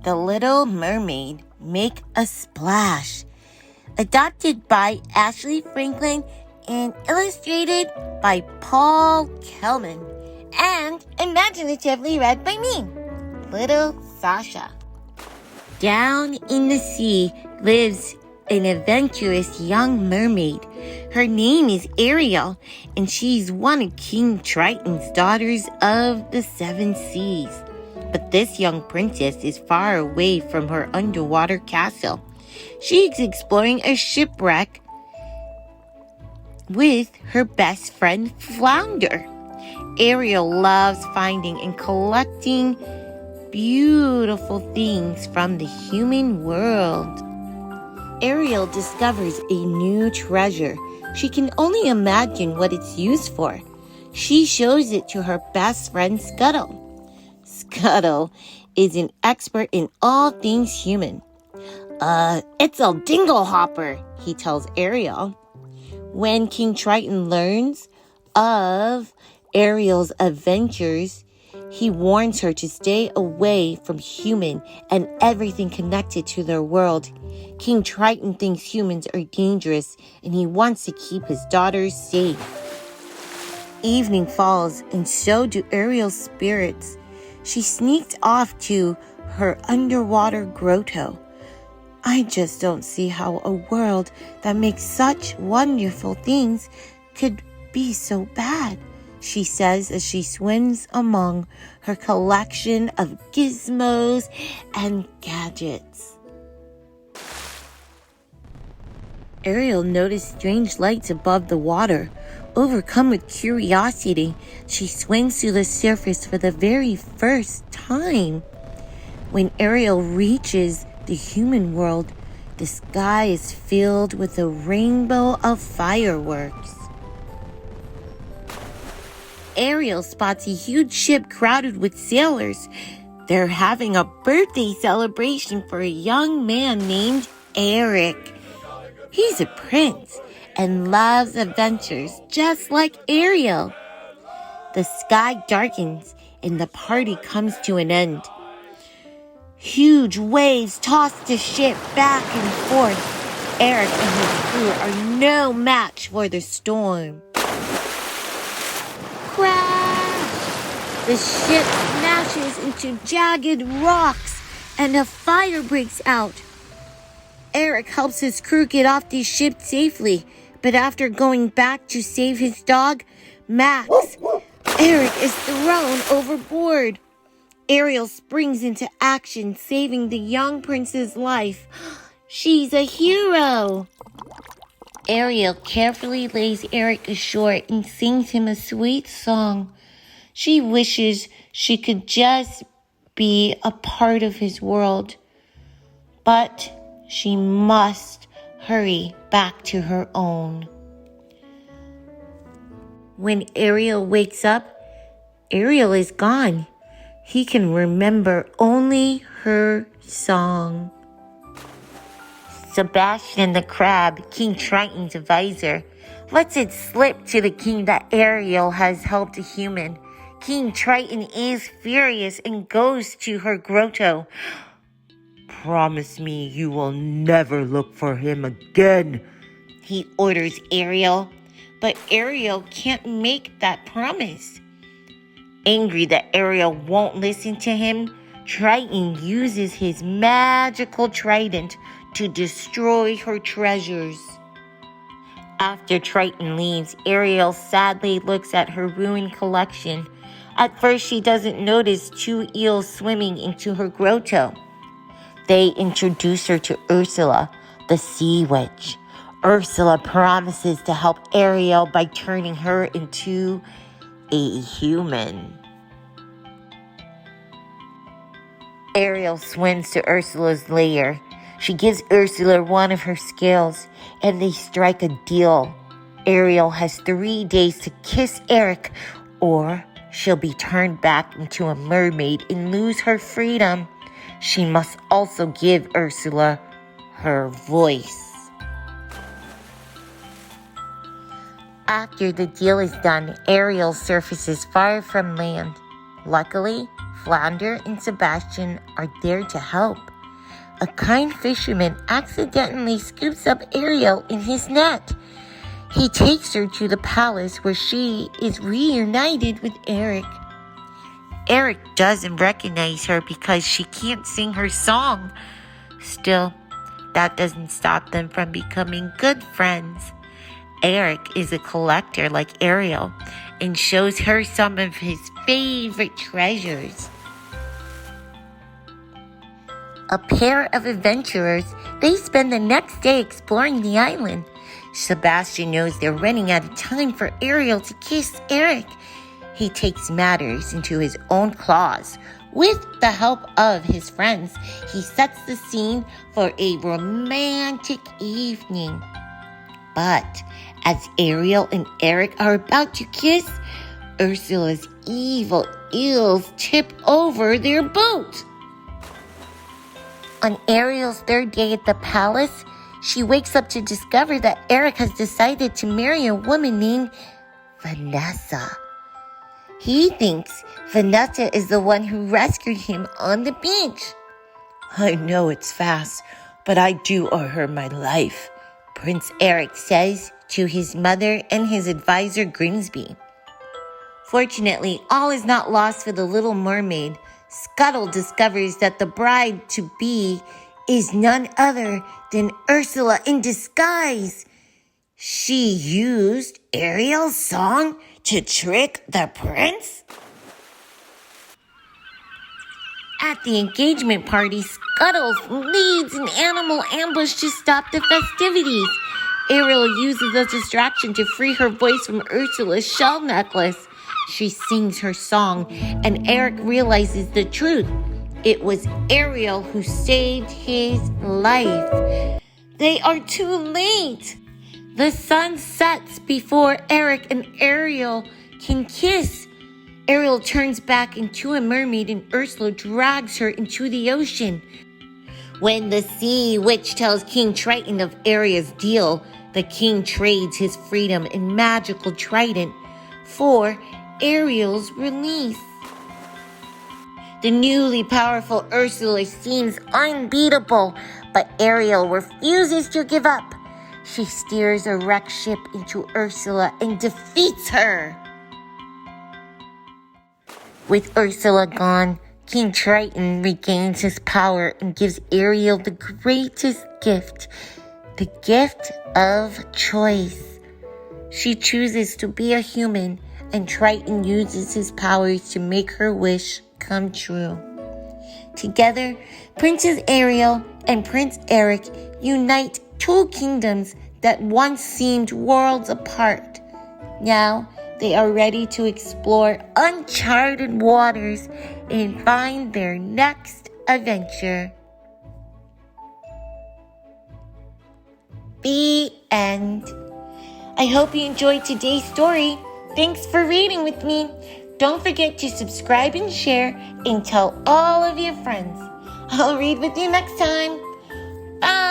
The Little Mermaid Make a Splash. Adapted by Ashley Franklin and illustrated by Paul Kellam. And imaginatively read by me, Lil Sasha. Down in the sea lives an adventurous young mermaid. Her name is Ariel, and she's one of King Triton's daughters of the seven seas. But this young princess is far away from her underwater castle. She's exploring a shipwreck with her best friend Flounder. Ariel loves finding and collecting beautiful things from the human world. Ariel discovers a new treasure. She can only imagine what it's used for. She shows it to her best friend Scuttle. Scuttle is an expert in all things human. It's a dinglehopper, he tells Ariel. When King Triton learns of Ariel's adventures, he warns her to stay away from human and everything connected to their world. King Triton thinks humans are dangerous, and he wants to keep his daughters safe. Evening falls, and so do Ariel's spirits. She sneaked off to her underwater grotto. I just don't see how a world that makes such wonderful things could be so bad, she says as she swims among her collection of gizmos and gadgets. Ariel noticed strange lights above the water. Overcome with curiosity, she swims to the surface for the very first time. When Ariel reaches the human world, the sky is filled with a rainbow of fireworks. Ariel spots a huge ship crowded with sailors. They're having a birthday celebration for a young man named Eric. He's a prince and loves adventures just like Ariel. The sky darkens and the party comes to an end. Huge waves toss the ship back and forth. Eric and his crew are no match for the storm. Crash! The ship smashes into jagged rocks and a fire breaks out. Eric helps his crew get off the ship safely, but after going back to save his dog, Max, Eric is thrown overboard. Ariel springs into action, saving the young prince's life. She's a hero. Ariel carefully lays Eric ashore and sings him a sweet song. She wishes she could just be a part of his world, but she must hurry back to her own. When Ariel wakes up, Ariel is gone. He can remember only her song. Sebastian the Crab, King Triton's advisor, lets it slip to the king that Ariel has helped a human. King Triton is furious and goes to her grotto. Promise me you will never look for him again, he orders Ariel. But Ariel can't make that promise. Angry that Ariel won't listen to him, Triton uses his magical trident to destroy her treasures. After Triton leaves, Ariel sadly looks at her ruined collection. At first, she doesn't notice two eels swimming into her grotto. They introduce her to Ursula, the sea witch. Ursula promises to help Ariel by turning her into a human. Ariel swims to Ursula's lair. She gives Ursula one of her scales, and they strike a deal. Ariel has 3 days to kiss Eric, or she'll be turned back into a mermaid and lose her freedom. She must also give Ursula her voice. After the deal is done, Ariel surfaces far from land. Luckily, Flounder and Sebastian are there to help. A kind fisherman accidentally scoops up Ariel in his net. He takes her to the palace where she is reunited with Eric. Eric doesn't recognize her because she can't sing her song. Still, that doesn't stop them from becoming good friends. Eric is a collector like Ariel and shows her some of his favorite treasures. A pair of adventurers, they spend the next day exploring the island. Sebastian knows they're running out of time for Ariel to kiss Eric. He takes matters into his own claws. With the help of his friends, he sets the scene for a romantic evening. But as Ariel and Eric are about to kiss, Ursula's evil eels tip over their boat. On Ariel's third day at the palace, she wakes up to discover that Eric has decided to marry a woman named Vanessa. He thinks Vanessa is the one who rescued him on the beach. I know it's fast, but I do owe her my life, Prince Eric says to his mother and his advisor Grimsby. Fortunately, all is not lost for the little mermaid. Scuttle discovers that the bride-to-be is none other than Ursula in disguise. She used Ariel's song to trick the prince? At the engagement party, Scuttles leads an animal ambush to stop the festivities. Ariel uses a distraction to free her voice from Ursula's shell necklace. She sings her song, and Eric realizes the truth. It was Ariel who saved his life. They are too late. The sun sets before Eric and Ariel can kiss. Ariel turns back into a mermaid and Ursula drags her into the ocean. When the sea witch tells King Triton of Ariel's deal, the king trades his freedom and magical trident for Ariel's release. The newly powerful Ursula seems unbeatable, but Ariel refuses to give up. She steers a wrecked ship into Ursula and defeats her. With Ursula gone, King Triton regains his power and gives Ariel the greatest gift, the gift of choice. She chooses to be a human, and Triton uses his powers to make her wish come true. Together, Princess Ariel and Prince Eric unite two kingdoms that once seemed worlds apart. Now, they are ready to explore uncharted waters and find their next adventure. The end. I hope you enjoyed today's story. Thanks for reading with me. Don't forget to subscribe and share and tell all of your friends. I'll read with you next time. Bye.